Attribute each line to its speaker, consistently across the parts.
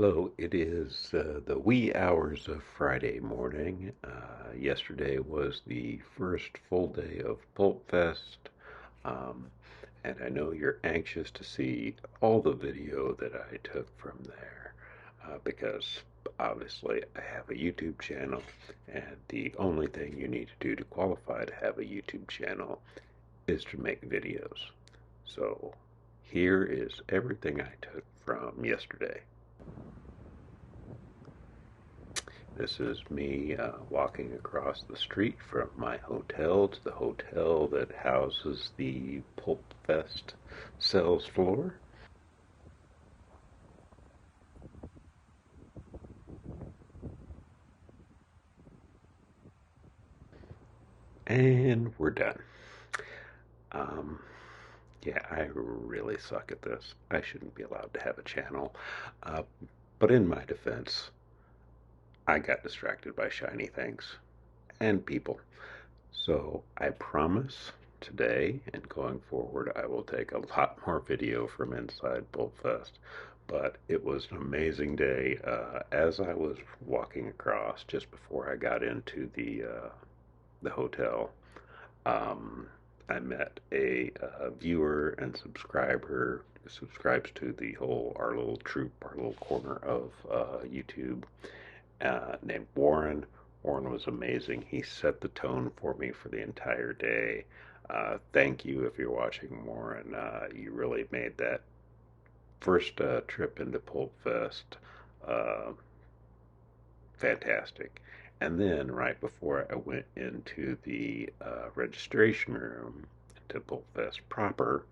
Speaker 1: Hello, it is the wee hours of Friday morning. Yesterday was the first full day of PulpFest, um, and I know you're anxious to see all the video that I took from there because obviously I have a YouTube channel, and the only thing you need to do to qualify to have a YouTube channel is to make videos. So here is everything I took from yesterday. This is me walking across the street from my hotel to the hotel that houses the PulpFest sales floor. And we're done. Um, yeah, I really suck at this. I shouldn't be allowed to have a channel. Uh, but in my defense, I got distracted by shiny things and people. So I promise today and going forward, I will take a lot more video from inside PulpFest. But it was an amazing day. As I was walking across just before I got into the hotel, um, I met a viewer and subscriber who subscribes to the whole our little troop, our little corner of YouTube, named Warren. Warren was amazing. He set the tone for me for the entire day. Thank you if you're watching, Warren. You really made that first trip into Pulp Fest uh, fantastic. And then right before I went into the registration room to Pulp Fest proper,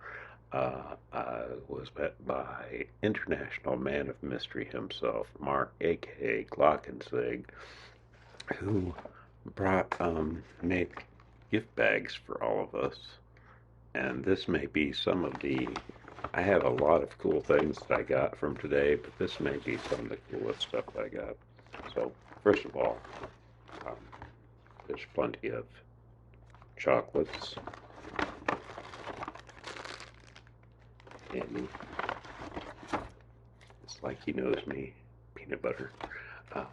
Speaker 1: I was met by international man of mystery himself, Mark, aka Glockensig, who brought made gift bags for all of us. And this may be some of the I have a lot of cool things that I got from today, but this may be some of the coolest stuff I got. So first of all, um, there's plenty of chocolates, candy. It's like he knows me, peanut butter. Um,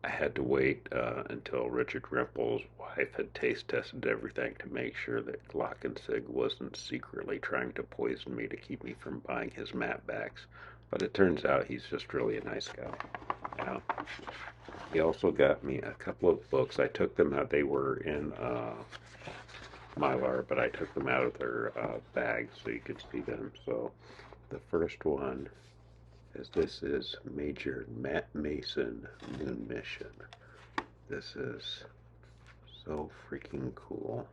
Speaker 1: I had to wait until Richard Rimple's wife had taste tested everything to make sure that Glockensig wasn't secretly trying to poison me to keep me from buying his mapbacks. But it turns out he's just really a nice guy. Yeah. He also got me a couple of books. I took them out. They were in Mylar, but I took them out of their bags so you could see them. So the first one this is Major Matt Mason Moon Mission. This is so freaking cool.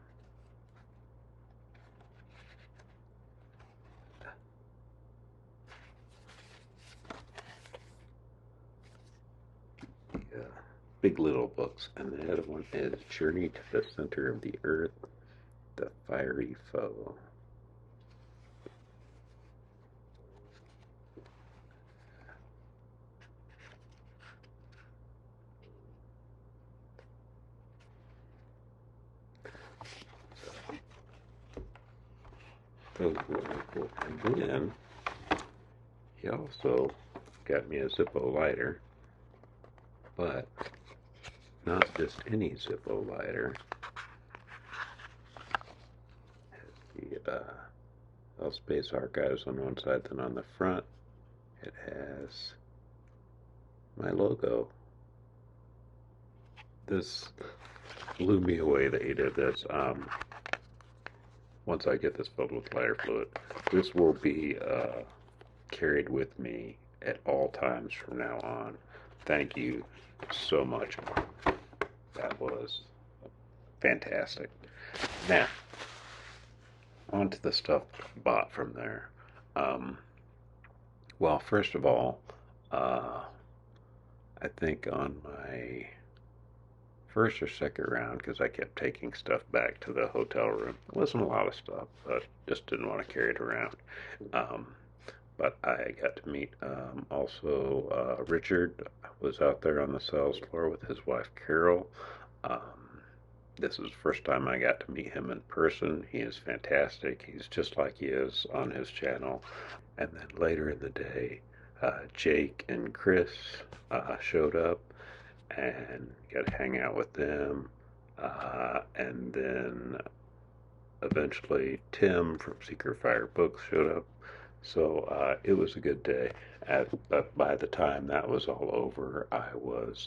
Speaker 1: Yeah, big little books. And the other one is Journey to the Center of the Earth, the Fiery Foe. Those were cool. And then he also got me a Zippo lighter, but not just any Zippo lighter. The Space Archives on one side, then on the front it has my logo. This blew me away that he did this. Once I get this filled with lighter fluid, this will be carried with me at all times from now on. Thank you so much. That was fantastic. Now, on to the stuff bought from there. Well, first of all, I think on my first or second round, because I kept taking stuff back to the hotel room. It wasn't a lot of stuff, but just didn't want to carry it around. But I got to meet also Richard was out there on the sales floor with his wife Carol. This is the first time I got to meet him in person. He is fantastic. He's just like he is on his channel. And then later in the day, Jake and Chris showed up, and got to hang out with them. And then eventually Tim from Secret Fire Books showed up. So it was a good day. But by the time that was all over, I was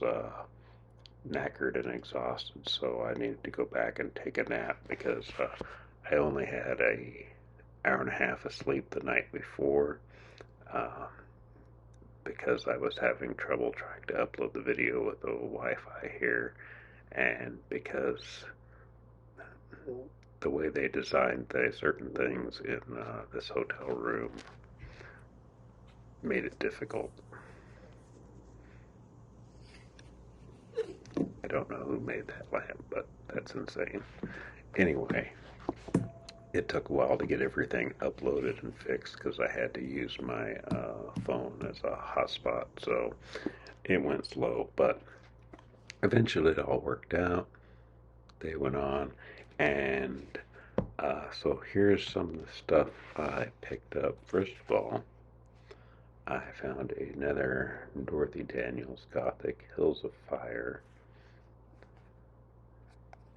Speaker 1: knackered and exhausted. So I needed to go back and take a nap because I only had a hour and a half of sleep the night before. Uh, because I was having trouble trying to upload the video with the Wi-Fi here, and because the way they designed certain things in this hotel room made it difficult. I don't know who made that lamp, but that's insane. Anyway, it took a while to get everything uploaded and fixed because I had to use my phone as a hotspot, so it went slow, but eventually it all worked out. They went on, and so here's some of the stuff I picked up. First of all, I found another Dorothy Daniels Gothic, Hills of Fire,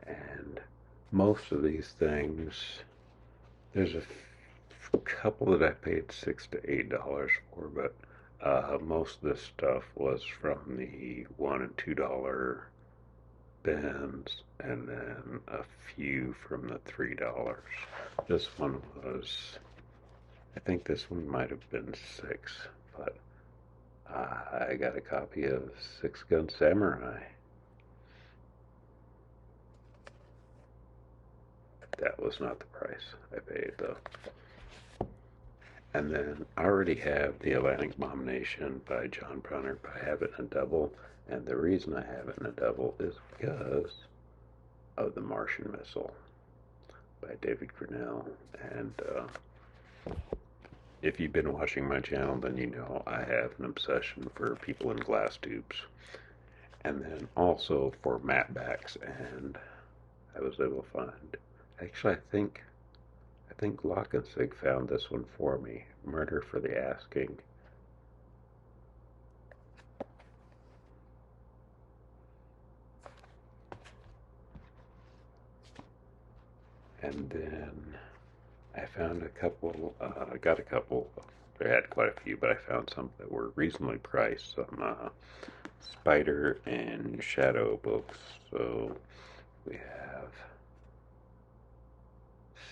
Speaker 1: and most of these things, there's a couple that I paid $6 to $8 for, but most of this stuff was from the $1 and $2 bins, and then a few from the $3. This one was, I think this one might have been $6, but I got a copy of Six Gun Samurai. That was not the price I paid, though. And then I already have The Atlantic Abomination by John Brunner, but I have it in a double. And the reason I have it in a double is because of The Martian Missile by David Grinnell. And if you've been watching my channel, then you know I have an obsession for people in glass tubes. And then also for mapbacks, and I was able to find, actually I think Glockensig found this one for me, Murder for the Asking. And then I found a couple, got a couple, I had quite a few, but I found some that were reasonably priced, some Spider and Shadow books. So we have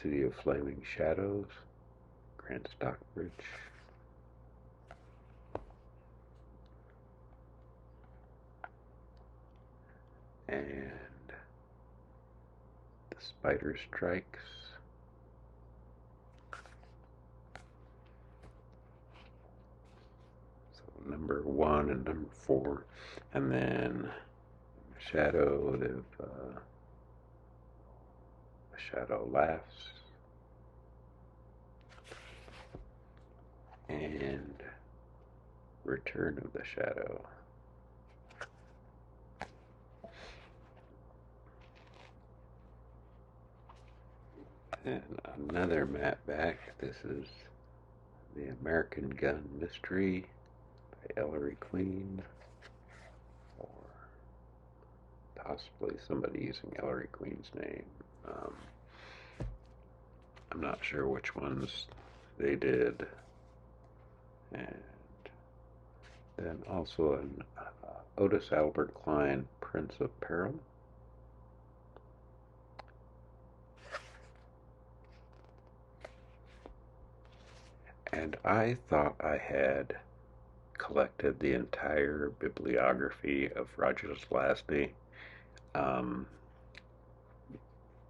Speaker 1: City of Flaming Shadows, Grant Stockbridge, and The Spider Strikes. So number 1 and number 4, and then Shadow of Shadow Laughs, and Return of the Shadow. And another map back. This is The American Gun Mystery by Ellery Queen, or possibly somebody using Ellery Queen's name. I'm not sure which ones they did. And then also an Otis Albert Klein, Prince of Peril. And I thought I had collected the entire bibliography of Roger Zelazny,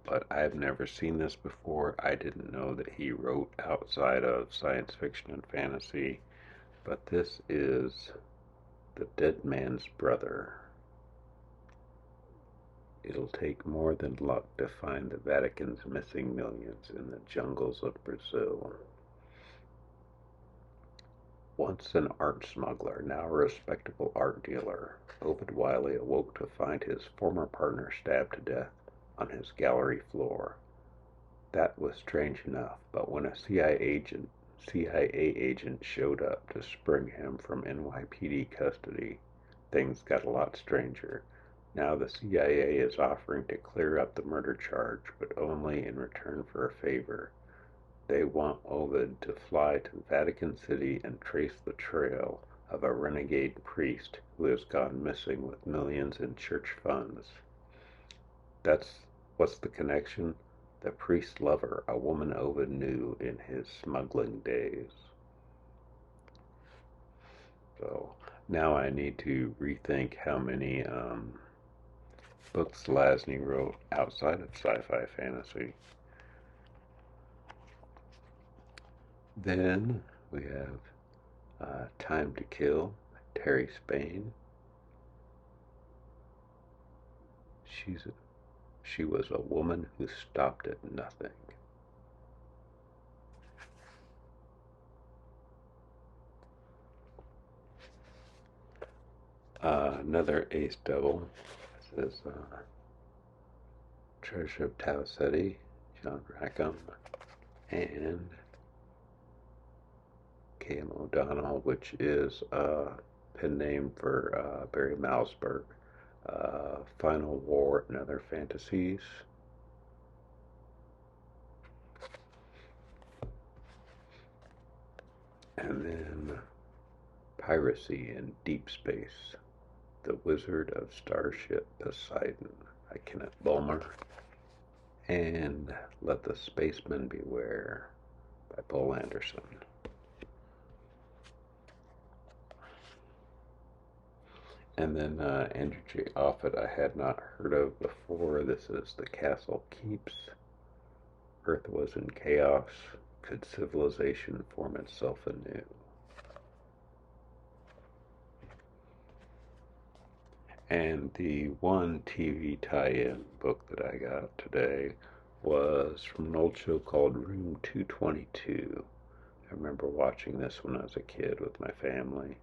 Speaker 1: but I've never seen this before. I didn't know that he wrote outside of science fiction and fantasy, but this is The Dead Man's Brother. It'll take more than luck to find the Vatican's missing millions in the jungles of Brazil. Once an art smuggler, now a respectable art dealer, Obed Wiley awoke to find his former partner stabbed to death on his gallery floor. That was strange enough, but when a CIA agent CIA agent showed up to spring him from NYPD custody, things got a lot stranger. Now the CIA is offering to clear up the murder charge, but only in return for a favor. They want Ovid to fly to Vatican City and trace the trail of a renegade priest who has gone missing with millions in church funds. That's what's the connection? The priest lover, a woman Ovid knew in his smuggling days. So now I need to rethink how many books Lasny wrote outside of sci-fi fantasy. Then we have Time to Kill, Terry Spain. She was a woman who stopped at nothing. Another Ace Devil. This is Treasure of Tau-Ceti, John Rackham, and K.M. O'Donnell, which is a pen name for Barry Malzberg. Final War and Other Fantasies. And then Piracy in Deep Space, The Wizard of Starship Poseidon by Kenneth Bulmer, and Let the Spacemen Beware by Paul Anderson. And then Andrew J. Offutt I had not heard of before. This is The Castle Keeps. Earth was in chaos. Could civilization form itself anew? And the one TV tie-in book that I got today was from an old show called Room 222. I remember watching this when I was a kid with my family.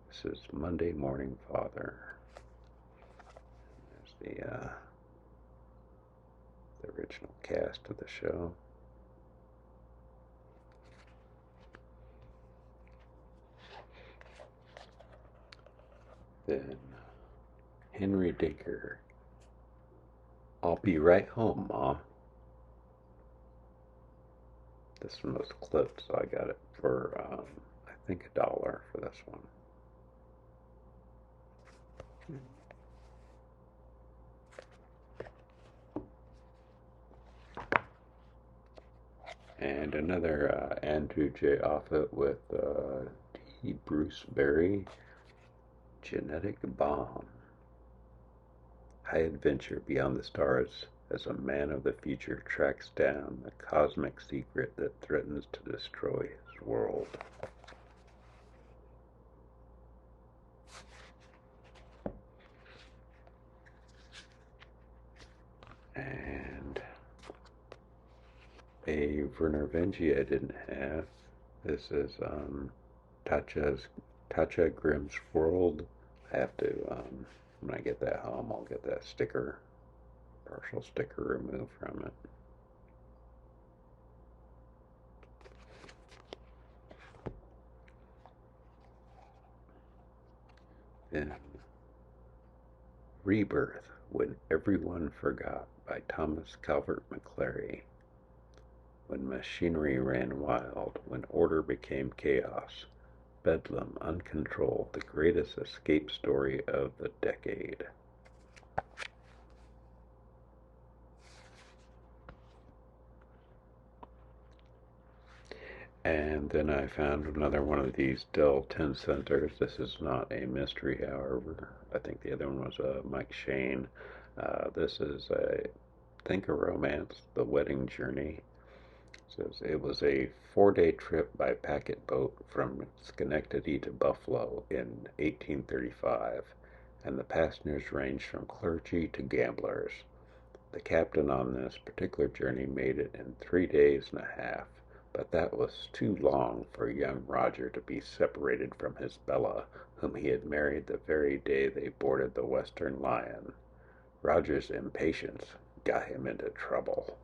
Speaker 1: This is Monday Morning Father. There's the original cast of the show. Then Henry Dicker. I'll be right home, Ma. This one was clipped, so I got it for I think $1 for this one. And another Andrew J. Offutt with D. Bruce Berry, Genetic Bomb. High adventure beyond the stars as a man of the future tracks down the cosmic secret that threatens to destroy his world. And a Werner Vinci I didn't have. This is Tatcha Grimm's World. I have to, when I get that home, I'll get that sticker, partial sticker removed from it. Then Rebirth, When Everyone Forgot by Thomas Calvert McClary. When machinery ran wild, when order became chaos, bedlam uncontrolled, the greatest escape story of the decade. And then I found another one of these Dell 10 centers. This is not a mystery, however. I think the other one was Mike Shane. This is I think a romance, The Wedding Journey. It says it was a 4-day trip by packet boat from Schenectady to Buffalo in 1835, and the passengers ranged from clergy to gamblers. The captain on this particular journey made it in 3 days and a half, but that was too long for young Roger to be separated from his Bella, whom he had married the very day they boarded the Western Lion. Roger's impatience got him into trouble.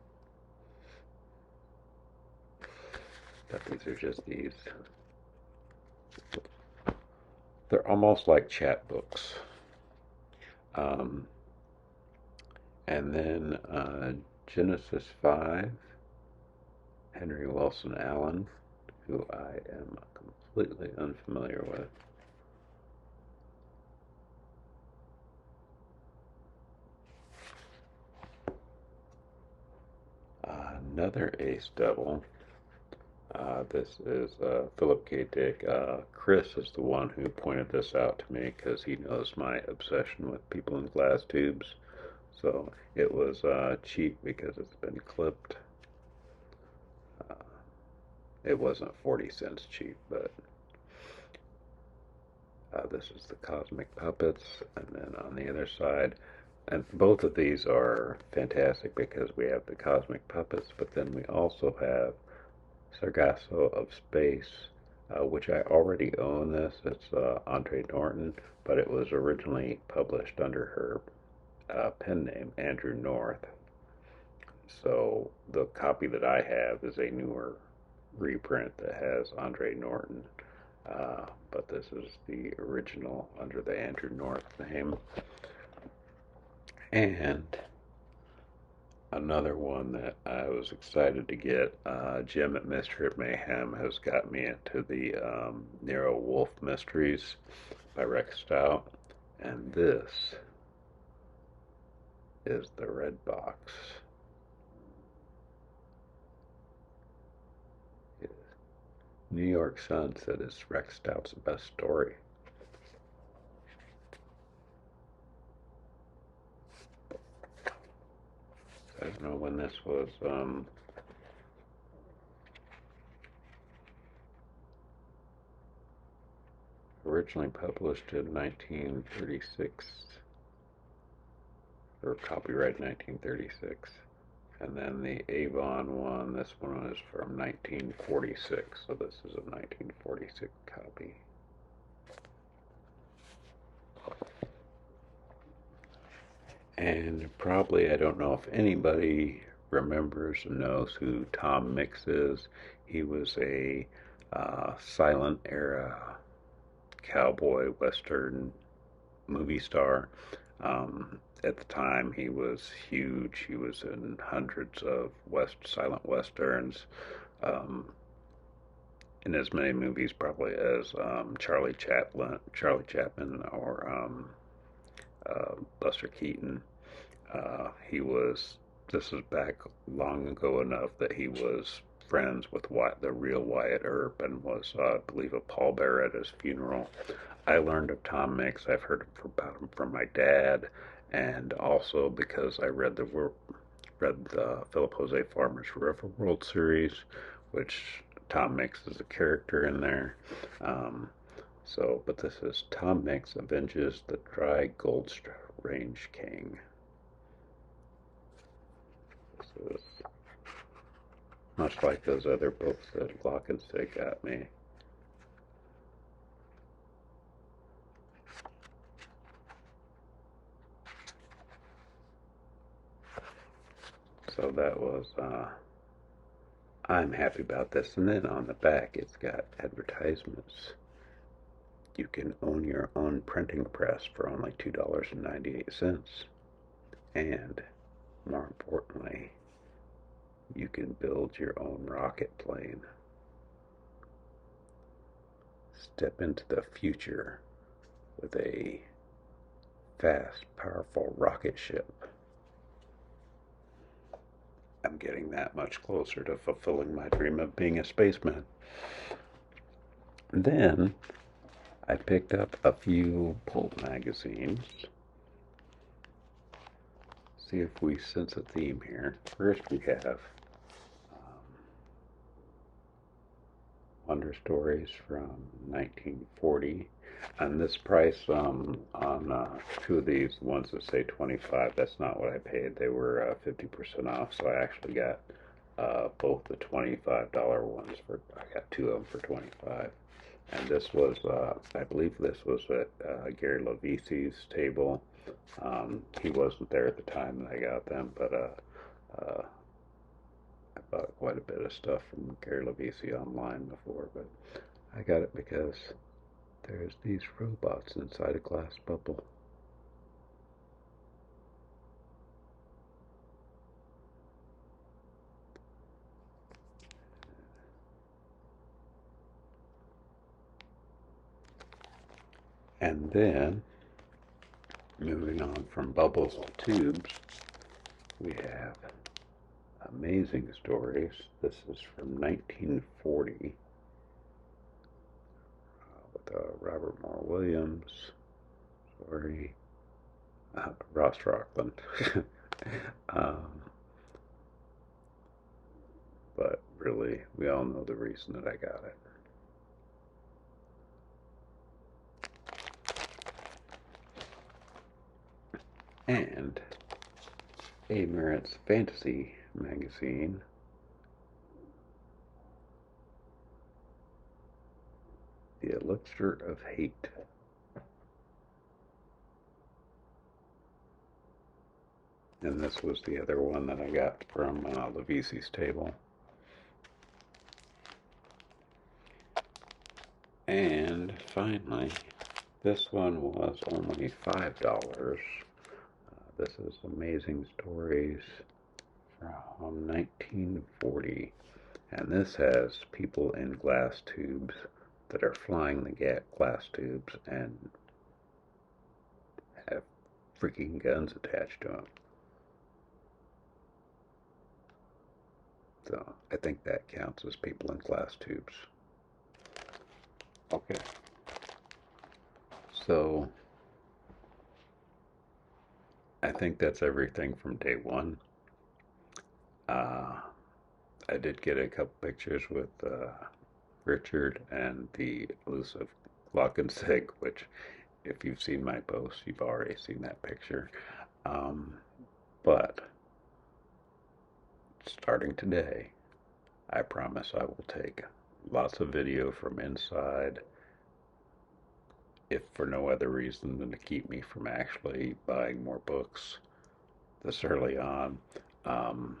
Speaker 1: But these are just these. They're almost like chapbooks. Um, and then Genesis 5, Henry Wilson Allen, who I am completely unfamiliar with. Another Ace Double. This is Philip K. Dick. Chris is the one who pointed this out to me because he knows my obsession with people in glass tubes. So it was cheap because it's been clipped. Uh, it wasn't 40 cents cheap, but this is the Cosmic Puppets. And then on the other side, and both of these are fantastic because we have the Cosmic Puppets, but then we also have Sargasso of Space, which I already own this. It's Andre Norton, but it was originally published under her pen name, Andrew North. So the copy that I have is a newer reprint that has Andre Norton, but this is the original under the Andrew North name. And another one that I was excited to get, Jim at Mystery at Mayhem has got me into the Nero Wolf Mysteries by Rex Stout, and this is the red box. New York Sun said it's Rex Stout's best story. I don't know when this was originally published in 1936, or copyright 1936. And then the Avon one, this one is from 1946, so this is a 1946 copy. And probably, I don't know if anybody remembers or knows who Tom Mix is. He was a silent era cowboy western movie star. At the time, he was huge. He was in hundreds of silent westerns, um, in as many movies probably as Charlie Chaplin, or Buster Keaton. He was. This is back long ago enough that he was friends with the real Wyatt Earp, and was, I believe, a pallbearer at his funeral. I learned of Tom Mix. I've heard about him from my dad, and also because I read the Philip Jose Farmer's River World series, which Tom Mix is a character in there. But this is Tom Mix Avenges the Dry Gold Range King. This is much like those other books that Glockensig got me. So that was, I'm happy about this. And then on the back, it's got advertisements. You can own your own printing press for only $2.98. And more importantly, you can build your own rocket plane. Step into the future with a fast, powerful rocket ship. I'm getting that much closer to fulfilling my dream of being a spaceman. Then I picked up a few Pulp magazines. See if we sense a theme here. First we have Wonder Stories from 1940. And this price on two of these, ones that say 25, that's not what I paid. They were 50% off, so I actually got both the $25 ones. I got two of them for 25. And this was, I believe this was at Gary Lovisi's table. He wasn't there at the time that I got them, but I bought quite a bit of stuff from Gary Levisi online before, but I got it because there's these robots inside a glass bubble. And then, moving on from bubbles to tubes, we have Amazing Stories. This is from 1940 with Robert Moore Williams. Sorry, Ross Rockland. um, but really, we all know the reason that I got it. And A. Merritt's Fantasy magazine. The Elixir of Hate. And this was the other one that I got from Levisi's table. And finally, this one was only $5. This is Amazing Stories from 1940. And this has people in glass tubes that are flying the glass tubes and have freaking guns attached to them. So I think that counts as people in glass tubes. Okay. So I think that's everything from day one. Uh, I did get a couple pictures with Richard and the elusive Glockensig, which, if you've seen my post, you've already seen that picture. Um, but starting today, I promise I will take lots of video from inside, if for no other reason than to keep me from actually buying more books this early on. Um,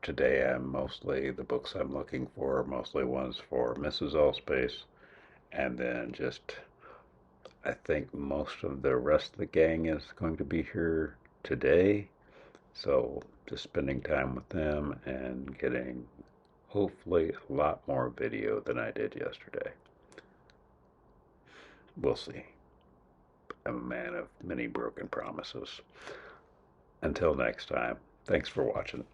Speaker 1: Today, the books I'm looking for are mostly ones for Mrs. Allspace, and then just, I think most of the rest of the gang is going to be here today. So just spending time with them and getting hopefully a lot more video than I did yesterday. We'll see. I'm a man of many broken promises. Until next time, thanks for watching.